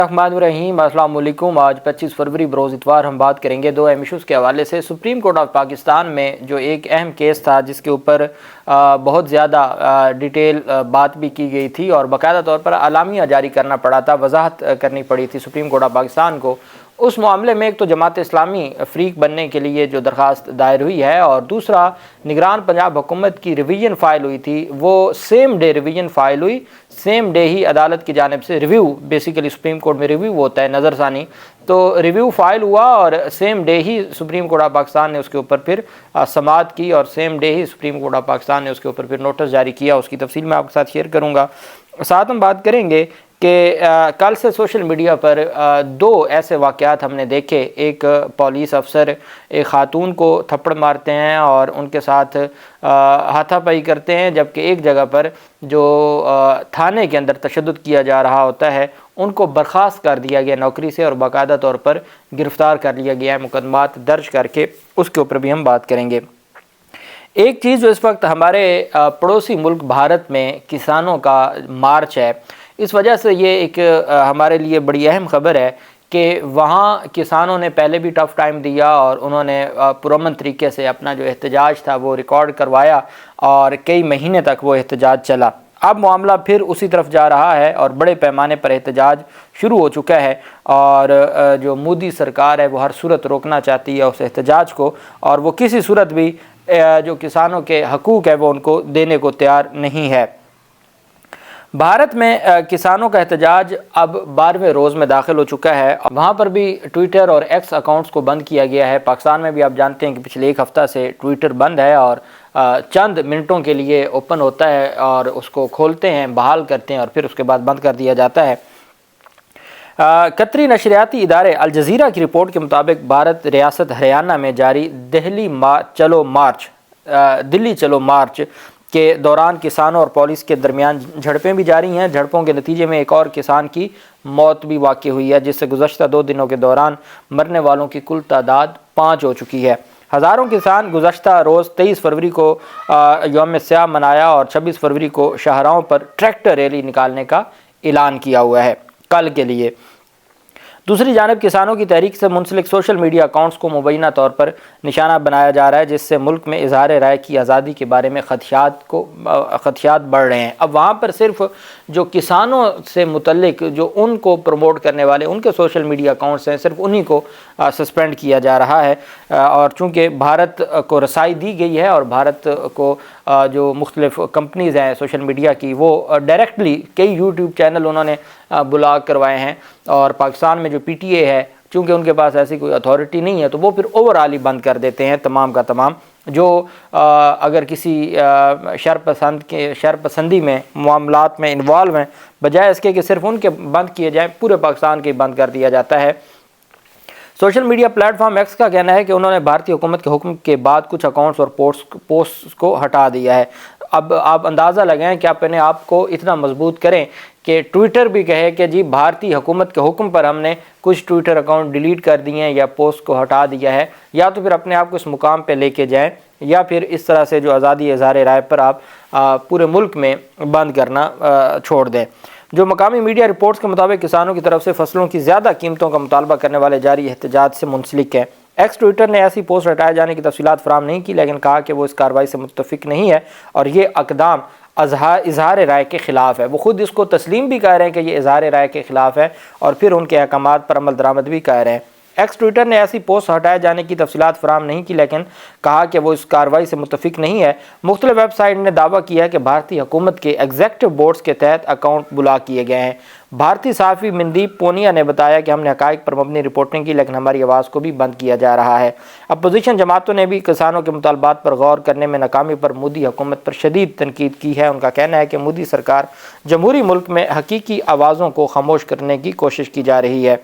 الرحمن الرحیم، السلام علیکم۔ آج 25 فروری بروز اتوار ہم بات کریں گے دو اہم ایشوز کے حوالے سے۔ سپریم کورٹ آف پاکستان میں جو ایک اہم کیس تھا جس کے اوپر بہت زیادہ ڈیٹیل بات بھی کی گئی تھی اور باقاعدہ طور پر اعلامیہ جاری کرنا پڑا تھا، وضاحت کرنی پڑی تھی سپریم کورٹ آف پاکستان کو۔ اس معاملے میں ایک تو جماعت اسلامی فریق بننے کے لیے جو درخواست دائر ہوئی ہے، اور دوسرا نگران پنجاب حکومت کی ریویژن فائل ہوئی تھی، وہ سیم ڈے ریویژن فائل ہوئی، سیم ڈے ہی عدالت کی جانب سے ریویو، بیسیکلی سپریم کورٹ میں ریویو ہوتا ہے نظر ثانی، تو ریویو فائل ہوا اور same day he supreme court of Pakistan نے اس کے اوپر پھر سماعت کی، اور same day he supreme court of Pakistan نے اس کے اوپر پھر نوٹس جاری کیا۔ اس کی تفصیل میں آپ کے ساتھ شیئر کروں گا۔ ساتھ ہم بات کریں گے کہ کل سے سوشل میڈیا پر دو ایسے واقعات ہم نے دیکھے۔ ایک پولیس افسر ایک خاتون کو تھپڑ مارتے ہیں اور ان کے ساتھ ہاتھا پائی کرتے ہیں، جبکہ ایک جگہ پر جو تھانے کے اندر تشدد کیا جا رہا ہوتا ہے ان کو برخاست کر دیا گیا نوکری سے اور باقاعدہ طور پر گرفتار کر لیا گیا ہے مقدمات درج کر کے، اس کے اوپر بھی ہم بات کریں گے۔ ایک چیز جو اس وقت ہمارے پڑوسی ملک بھارت میں کسانوں کا مارچ ہے، اس وجہ سے یہ ایک ہمارے لیے بڑی اہم خبر ہے کہ وہاں کسانوں نے پہلے بھی ٹف ٹائم دیا اور انہوں نے پرامن طریقے سے اپنا جو احتجاج تھا وہ ریکارڈ کروایا اور کئی مہینے تک وہ احتجاج چلا۔ اب معاملہ پھر اسی طرف جا رہا ہے اور بڑے پیمانے پر احتجاج شروع ہو چکا ہے، اور جو مودی سرکار ہے وہ ہر صورت روکنا چاہتی ہے اس احتجاج کو، اور وہ کسی صورت بھی جو کسانوں کے حقوق ہے وہ ان کو دینے کو تیار نہیں ہے۔ بھارت میں کسانوں کا احتجاج اب 12ویں روز میں داخل ہو چکا ہے۔ وہاں پر بھی ٹویٹر اور ایکس اکاؤنٹس کو بند کیا گیا ہے۔ پاکستان میں بھی آپ جانتے ہیں کہ پچھلے ایک ہفتہ سے ٹویٹر بند ہے اور چند منٹوں کے لیے اوپن ہوتا ہے اور اس کو کھولتے ہیں، بحال کرتے ہیں اور پھر اس کے بعد بند کر دیا جاتا ہے۔ قطری نشریاتی ادارے الجزیرہ کی رپورٹ کے مطابق بھارت ریاست ہریانہ میں جاری دلی چلو مارچ کے دوران کسانوں اور پولیس کے درمیان جھڑپیں بھی جاری ہیں۔ جھڑپوں کے نتیجے میں ایک اور کسان کی موت بھی واقع ہوئی ہے، جس سے گزشتہ 2 دنوں کے دوران مرنے والوں کی کل تعداد 5 ہو چکی ہے۔ ہزاروں کسان گزشتہ روز 23 فروری کو یوم سیاہ منایا اور 26 فروری کو شاہراہوں پر ٹریکٹر ریلی نکالنے کا اعلان کیا ہوا ہے کل کے لیے۔ دوسری جانب کسانوں کی تحریک سے منسلک سوشل میڈیا اکاؤنٹس کو مبینہ طور پر نشانہ بنایا جا رہا ہے، جس سے ملک میں اظہار رائے کی آزادی کے بارے میں خدشات بڑھ رہے ہیں۔ اب وہاں پر صرف جو کسانوں سے متعلق جو ان کو پروموٹ کرنے والے ان کے سوشل میڈیا اکاؤنٹس ہیں، صرف انہی کو سسپینڈ کیا جا رہا ہے، اور چونکہ بھارت کو رسائی دی گئی ہے اور بھارت کو جو مختلف کمپنیز ہیں سوشل میڈیا کی وہ ڈائریکٹلی کئی یوٹیوب چینل انہوں نے بلاک کروائے ہیں، اور پاکستان میں جو پی ٹی اے ہے چونکہ ان کے پاس ایسی کوئی اتھارٹی نہیں ہے تو وہ پھر اوورآل ہی بند کر دیتے ہیں تمام کا تمام۔ جو اگر کسی شر پسندی میں معاملات میں انوالو ہیں، بجائے اس کے کہ صرف ان کے بند کیے جائیں، پورے پاکستان کے بند کر دیا جاتا ہے۔ Social media plate form x کا کہنا ہے کہ انہوں نے بھارتی حکومت کے حکم کے بعد کچھ اکاؤنٹس اور پوسٹس کو ہٹا دیا ہے۔ اب آپ اندازہ لگائیں کہ آپ اپنے آپ کو اتنا مضبوط کریں کہ ٹویٹر بھی کہے کہ جی بھارتی حکومت کے حکم پر ہم نے کچھ ٹویٹر اکاؤنٹ ڈیلیٹ کر دیے ہیں یا پوسٹ کو ہٹا دیا ہے، یا تو پھر اپنے آپ کو اس مقام پہ لے کے جائیں، یا پھر اس طرح سے جو آزادی اظہار رائے پر آپ پورے ملک میں بند کرنا چھوڑ دیں۔ جو مقامی میڈیا رپورٹس کے مطابق کسانوں کی طرف سے فصلوں کی زیادہ قیمتوں کا مطالبہ کرنے والے جاری احتجاج سے منسلک ہے۔ ایکس ٹویٹر نے ایسی پوسٹ ہٹائے جانے کی تفصیلات فراہم نہیں کی، لیکن کہا کہ وہ اس کارروائی سے متفق نہیں ہے اور یہ اقدام اظہار رائے کے خلاف ہے۔ وہ خود اس کو تسلیم بھی کہہ رہے ہیں کہ یہ اظہار رائے کے خلاف ہے اور پھر ان کے احکامات پر عمل درآمد بھی کہہ رہے ہیں۔ ایکس ٹویٹر نے ایسی پوسٹ ہٹائے جانے کی تفصیلات فراہم نہیں کی، لیکن کہا کہ وہ اس کارروائی سے متفق نہیں ہے۔ مختلف ویب سائٹ نے دعویٰ کیا ہے کہ بھارتی حکومت کے ایگزیکٹو بورڈز کے تحت اکاؤنٹ بلاک کیے گئے ہیں۔ بھارتی صحافی مندیپ پونیا نے بتایا کہ ہم نے حقائق پر مبنی رپورٹنگ کی، لیکن ہماری آواز کو بھی بند کیا جا رہا ہے۔ اپوزیشن جماعتوں نے بھی کسانوں کے مطالبات پر غور کرنے میں ناکامی پر مودی حکومت پر شدید تنقید کی ہے۔ ان کا کہنا ہے کہ مودی سرکار جمہوری ملک میں حقیقی آوازوں کو خاموش کرنے کی کوشش کی جا رہی ہے۔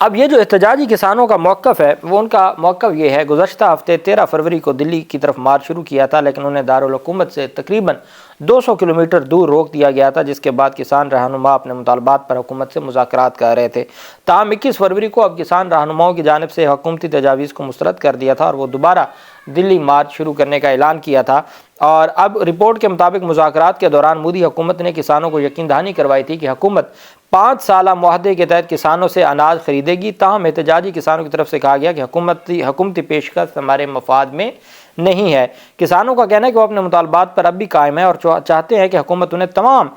اب یہ جو احتجاجی کسانوں کا موقف ہے وہ ان کا موقف یہ ہے، گزشتہ ہفتے 13 فروری کو دلی کی طرف مارچ شروع کیا تھا، لیکن انہیں دارالحکومت سے تقریباً 200 کلومیٹر دور روک دیا گیا تھا، جس کے بعد کسان رہنما اپنے مطالبات پر حکومت سے مذاکرات کر رہے تھے۔ تاہم 21 فروری کو اب کسان رہنماؤں کی جانب سے حکومتی تجاویز کو مسترد کر دیا تھا اور وہ دوبارہ دلی مارچ شروع کرنے کا اعلان کیا تھا۔ اور اب رپورٹ کے مطابق مذاکرات کے دوران مودی حکومت نے کسانوں کو یقین دہانی کروائی تھی کہ حکومت 5 سالہ معاہدے کے تحت کسانوں سے اناج خریدے گی۔ تاہم احتجاجی کسانوں کی طرف سے کہا گیا کہ حکومتی پیشکش ہمارے مفاد میں نہیں ہے۔ کسانوں کا کہنا ہے کہ وہ اپنے مطالبات پر اب بھی قائم ہے اور چاہتے ہیں کہ حکومت انہیں تمام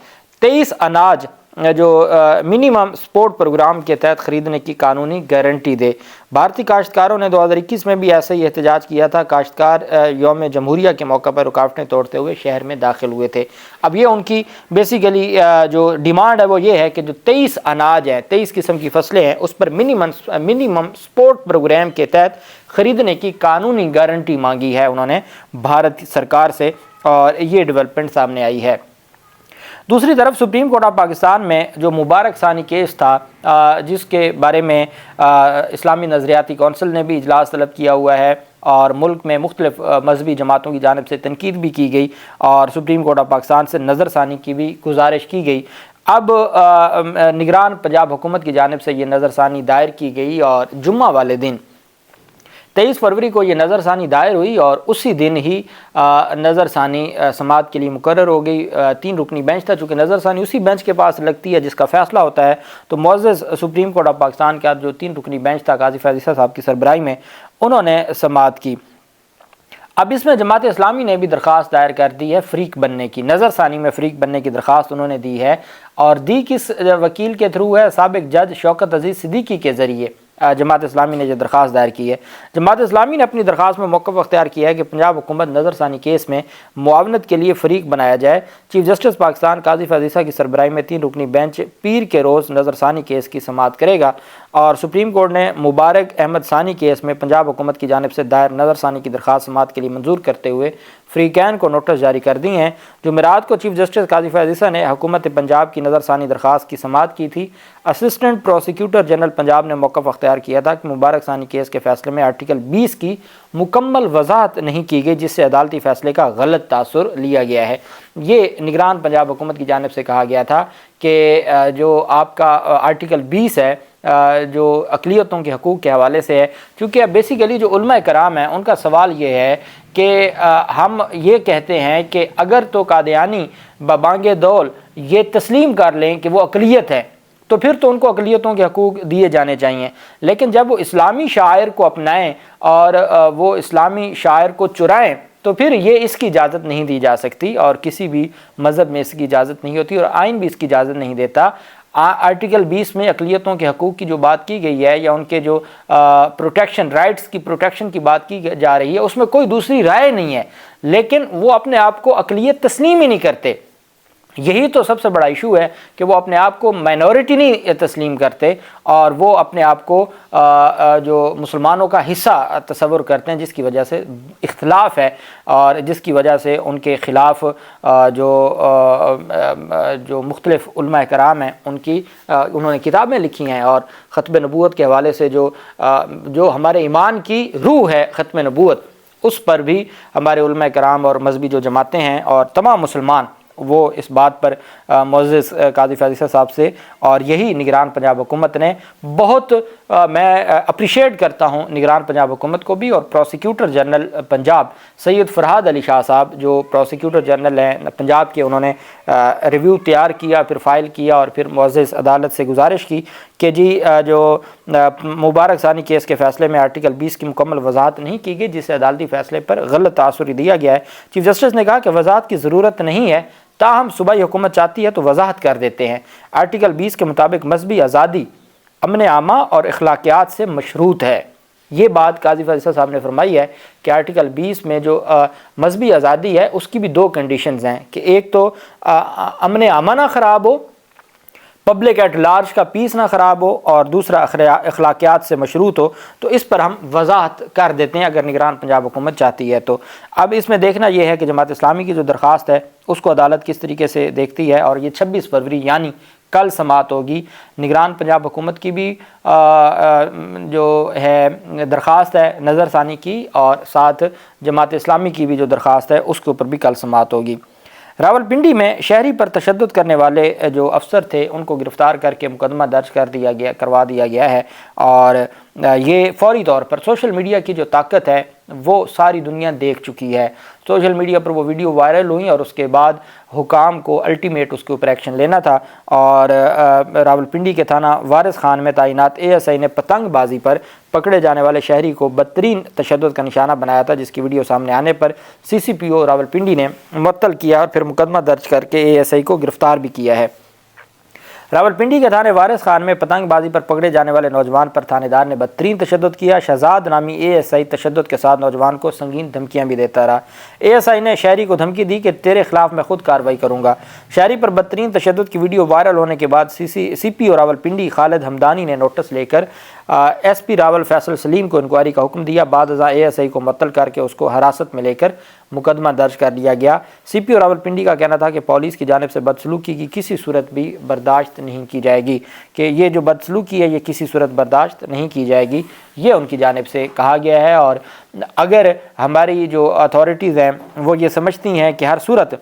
23 اناج جو منیمم سپورٹ پروگرام کے تحت خریدنے کی قانونی گارنٹی دے۔ بھارتی کاشتکاروں نے 2021 میں بھی ایسے ہی احتجاج کیا تھا۔ کاشتکار یوم جمہوریہ کے موقع پر رکاوٹیں توڑتے ہوئے شہر میں داخل ہوئے تھے۔ اب یہ ان کی بیسیکلی جو ڈیمانڈ ہے وہ یہ ہے کہ جو 23 اناج ہیں، 23 قسم کی فصلیں ہیں، اس پر منیمم سپورٹ پروگرام کے تحت خریدنے کی قانونی گارنٹی مانگی ہے انہوں نے بھارت سرکار سے، اور یہ ڈیولپمنٹ سامنے آئی ہے۔ دوسری طرف سپریم کورٹ آف پاکستان میں جو مبارک ثانی کیس تھا، جس کے بارے میں اسلامی نظریاتی کونسل نے بھی اجلاس طلب کیا ہوا ہے اور ملک میں مختلف مذہبی جماعتوں کی جانب سے تنقید بھی کی گئی اور سپریم کورٹ آف پاکستان سے نظر ثانی کی بھی گزارش کی گئی۔ اب نگران پنجاب حکومت کی جانب سے یہ نظر ثانی دائر کی گئی اور جمعہ والے دن 23 فروری کو یہ نظر ثانی دائر ہوئی اور اسی دن ہی نظر ثانی سماعت کے لیے مقرر ہو گئی۔ 3 رکنی بینچ تھا، چونکہ نظر ثانی اسی بینچ کے پاس لگتی ہے جس کا فیصلہ ہوتا ہے، تو معزز سپریم کورٹ آف پاکستان کا جو 3 رکنی بینچ تھا قاضی فیض عیسیٰ صاحب کی سربراہی میں، انہوں نے سماعت کی۔ اب اس میں جماعت اسلامی نے بھی درخواست دائر کر دی ہے فریق بننے کی، نظر ثانی میں فریق بننے کی درخواست انہوں نے دی ہے، اور دی کس وکیل کے تھرو ہے؟ سابق جج شوکت عزیز صدیقی کے ذریعے جماعت اسلامی نے جو درخواست دائر کی ہے۔ جماعت اسلامی نے اپنی درخواست میں موقف اختیار کیا ہے کہ پنجاب حکومت نظر ثانی کیس میں معاونت کے لیے فریق بنایا جائے۔ چیف جسٹس پاکستان قاضی فیض عیسیٰ کی سربراہی میں 3 رکنی بینچ پیر کے روز نظر ثانی کیس کی سماعت کرے گا، اور سپریم کورٹ نے مبارک احمد ثانی کیس میں پنجاب حکومت کی جانب سے دائر نظر ثانی کی درخواست سماعت کے لیے منظور کرتے ہوئے فریقین کو نوٹس جاری کر دی ہیں۔ جمعرات کو چیف جسٹس قاضی فیض عیسیٰ نے حکومت پنجاب کی نظر ثانی درخواست کی سماعت کی تھی۔ اسسٹنٹ پروسیکیوٹر جنرل پنجاب نے موقف اختیار کیا تھا کہ مبارک ثانی کیس کے فیصلے میں آرٹیکل 20 کی مکمل وضاحت نہیں کی گئی، جس سے عدالتی فیصلے کا غلط تاثر لیا گیا ہے۔ یہ نگران پنجاب حکومت کی جانب سے کہا گیا تھا کہ جو آپ کا آرٹیکل 20 ہے جو اقلیتوں کے حقوق کے حوالے سے ہے، کیونکہ بیسیکلی جو علماء کرام ہیں ان کا سوال یہ ہے کہ ہم یہ کہتے ہیں کہ اگر تو قادیانی ببانگ دول یہ تسلیم کر لیں کہ وہ اقلیت ہے تو پھر تو ان کو اقلیتوں کے حقوق دیے جانے چاہیے، لیکن جب وہ اسلامی شاعر کو اپنائیں اور وہ اسلامی شاعر کو چرائیں تو پھر یہ اس کی اجازت نہیں دی جا سکتی، اور کسی بھی مذہب میں اس کی اجازت نہیں ہوتی اور آئین بھی اس کی اجازت نہیں دیتا۔ آرٹیکل 20 میں اقلیتوں کے حقوق کی جو بات کی گئی ہے یا ان کے جو پروٹیکشن رائٹس کی پروٹیکشن کی بات کی جا رہی ہے، اس میں کوئی دوسری رائے نہیں ہے، لیکن وہ اپنے آپ کو اقلیت تسلیم ہی نہیں کرتے۔ یہی تو سب سے بڑا ایشو ہے کہ وہ اپنے آپ کو مائنورٹی نہیں تسلیم کرتے اور وہ اپنے آپ کو جو مسلمانوں کا حصہ تصور کرتے ہیں، جس کی وجہ سے اختلاف ہے اور جس کی وجہ سے ان کے خلاف جو مختلف علماء کرام ہیں انہوں نے کتابیں لکھی ہیں، اور ختم نبوت کے حوالے سے جو ہمارے ایمان کی روح ہے ختم نبوت، اس پر بھی ہمارے علماء کرام اور مذہبی جو جماعتیں ہیں اور تمام مسلمان وہ اس بات پر معزز قاضی فیض عیسیٰ صاحب سے، اور یہی نگران پنجاب حکومت نے بہت میں اپریشیٹ کرتا ہوں نگران پنجاب حکومت کو بھی، اور پروسیکیوٹر جنرل پنجاب سید فرحاد علی شاہ صاحب جو پروسیکیوٹر جنرل ہیں پنجاب کے، انہوں نے ریویو تیار کیا، پھر فائل کیا اور پھر معزز عدالت سے گزارش کی کہ جی جو مبارک ثانی کیس کے فیصلے میں آرٹیکل 20 کی مکمل وضاحت نہیں کی گئی، جس سے عدالتی فیصلے پر غلط تاثر دیا گیا ہے۔ چیف جسٹس نے کہا کہ وضاحت کی ضرورت نہیں ہے، تاہم صوبائی حکومت چاہتی ہے تو وضاحت کر دیتے ہیں۔ آرٹیکل 20 کے مطابق مذہبی آزادی امن عامہ اور اخلاقیات سے مشروط ہے۔ یہ بات قاضی فیض عیسیٰ صاحب نے فرمائی ہے کہ آرٹیکل 20 میں جو مذہبی آزادی ہے اس کی بھی 2 کنڈیشنز ہیں کہ ایک تو امن عامہ نہ خراب ہو، پبلک ایٹ لارج کا پیس نہ خراب ہو، اور دوسرا اخلاقیات سے مشروط ہو۔ تو اس پر ہم وضاحت کر دیتے ہیں اگر نگران پنجاب حکومت چاہتی ہے تو۔ اب اس میں دیکھنا یہ ہے کہ جماعت اسلامی کی جو درخواست ہے اس کو عدالت کس طریقے سے دیکھتی ہے، اور یہ 26 فروری یعنی کل سماعت ہوگی۔ نگران پنجاب حکومت کی بھی جو ہے درخواست ہے نظر ثانی کی، اور ساتھ جماعت اسلامی کی بھی جو درخواست ہے اس کے اوپر بھی کل سماعت ہوگی۔ راولپنڈی میں شہری پر تشدد کرنے والے جو افسر تھے ان کو گرفتار کر کے مقدمہ درج کروا دیا گیا ہے، اور یہ فوری طور پر سوشل میڈیا کی جو طاقت ہے وہ ساری دنیا دیکھ چکی ہے۔ سوشل میڈیا پر وہ ویڈیو وائرل ہوئیں اور اس کے بعد حکام کو الٹیمیٹ اس کے اوپر ایکشن لینا تھا، اور راولپنڈی کے تھانہ وارث خان میں تعینات ASI نے پتنگ بازی پر پکڑے جانے والے شہری کو بدترین تشدد کا نشانہ بنایا تھا، جس کی ویڈیو سامنے آنے پر CCPO راولپنڈی نے معطل کیا اور پھر مقدمہ درج کر کے ASI کو گرفتار بھی کیا ہے۔ راولپنڈی کے تھانے وارث خان میں پتنگ بازی پر پکڑے جانے والے نوجوان پر تھانے دار نے بدترین تشدد کیا۔ شہزاد نامی ASI تشدد کے ساتھ نوجوان کو سنگین دھمکیاں بھی دیتا رہا۔ ASI نے شہری کو دھمکی دی کہ تیرے خلاف میں خود کارروائی کروں گا۔ شہری پر بدترین تشدد کی ویڈیو وائرل ہونے کے بعد CPO راولپنڈی خالد ہمدانی نے نوٹس لے کر SP راول فیصل سلیم کو انکوائری کا حکم دیا۔ بعد ازاں ASI کو معطل کر کے اس کو حراست میں لے کر مقدمہ درج کر لیا گیا۔ CPO راولپنڈی کا کہنا تھا کہ پولیس کی جانب سے بدسلوکی کی کسی صورت بھی برداشت نہیں کی جائے گی، کہ یہ جو بدسلوکی ہے یہ کسی صورت برداشت نہیں کی جائے گی، یہ ان کی جانب سے کہا گیا ہے۔ اور اگر ہماری جو اتھارٹیز ہیں وہ یہ سمجھتی ہیں کہ ہر صورت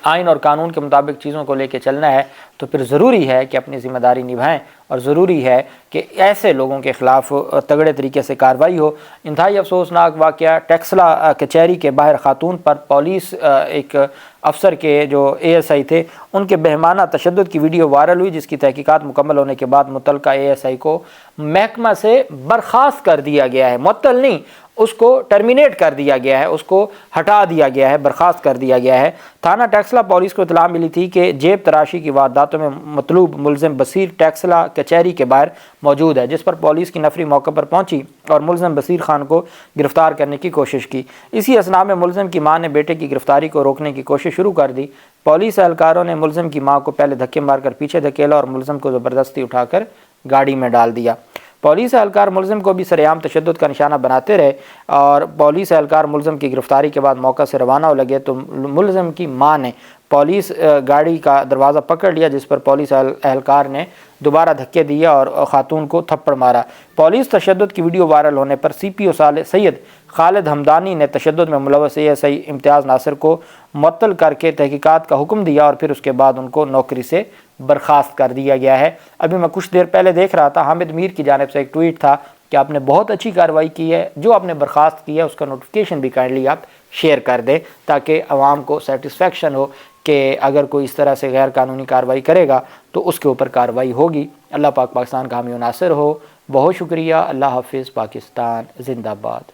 آئین اور قانون کے مطابق چیزوں کو لے کے چلنا ہے، تو پھر ضروری ہے کہ اپنی ذمہ داری نبھائیں، اور ضروری ہے کہ ایسے لوگوں کے خلاف تگڑے طریقے سے کارروائی ہو۔ انتہائی افسوسناک واقعہ ٹیکسلا کچہری کے باہر خاتون پر پولیس ایک افسر کے جو ASI تھے ان کے بہیمانہ تشدد کی ویڈیو وائرل ہوئی، جس کی تحقیقات مکمل ہونے کے بعد متعلقہ ASI کو محکمہ سے برخاست کر دیا گیا ہے۔ معطل نہیں، اس کو ٹرمینیٹ کر دیا گیا ہے، اس کو ہٹا دیا گیا ہے، برخاست کر دیا گیا ہے۔ تھانہ ٹیکسلا پولیس کو اطلاع ملی تھی کہ جیب تراشی کی وارداتوں میں مطلوب ملزم بصیر ٹیکسلا کچہری کے باہر موجود ہے، جس پر پولیس کی نفری موقع پر پہنچی اور ملزم بصیر خان کو گرفتار کرنے کی کوشش کی۔ اسی اثناء میں ملزم کی ماں نے بیٹے کی گرفتاری کو روکنے کی کوشش شروع کر دی۔ پولیس اہلکاروں نے ملزم کی ماں کو پہلے دھکے مار کر پیچھے دھکیلا اور ملزم کو زبردستی اٹھا کر گاڑی میں ڈال دیا۔ پولیس اہلکار ملزم کو بھی سرعام تشدد کا نشانہ بناتے رہے، اور پولیس اہلکار ملزم کی گرفتاری کے بعد موقع سے روانہ ہو لگے تو ملزم کی ماں نے پولیس گاڑی کا دروازہ پکڑ لیا، جس پر پولیس اہلکار نے دوبارہ دھکے دیا اور خاتون کو تھپڑ مارا۔ پولیس تشدد کی ویڈیو وائرل ہونے پر CPO سید خالد ہمدانی نے تشدد میں ملوث ASI امتیاز ناصر کو معطل کر کے تحقیقات کا حکم دیا، اور پھر اس کے بعد ان کو نوکری سے برخاست کر دیا گیا ہے۔ ابھی میں کچھ دیر پہلے دیکھ رہا تھا، حامد میر کی جانب سے ایک ٹویٹ تھا کہ آپ نے بہت اچھی کارروائی کی ہے، جو آپ نے برخاست کی ہے اس کا نوٹیفیکیشن بھی کائنڈلی آپ شیئر کر دیں، تاکہ عوام کو سیٹسفیکشن ہو کہ اگر کوئی اس طرح سے غیر قانونی کارروائی کرے گا تو اس کے اوپر کارروائی ہوگی۔ اللہ پاک پاکستان کا حامی و ناصر ہو۔ بہت شکریہ۔ اللہ حافظ۔ پاکستان زندہ باد۔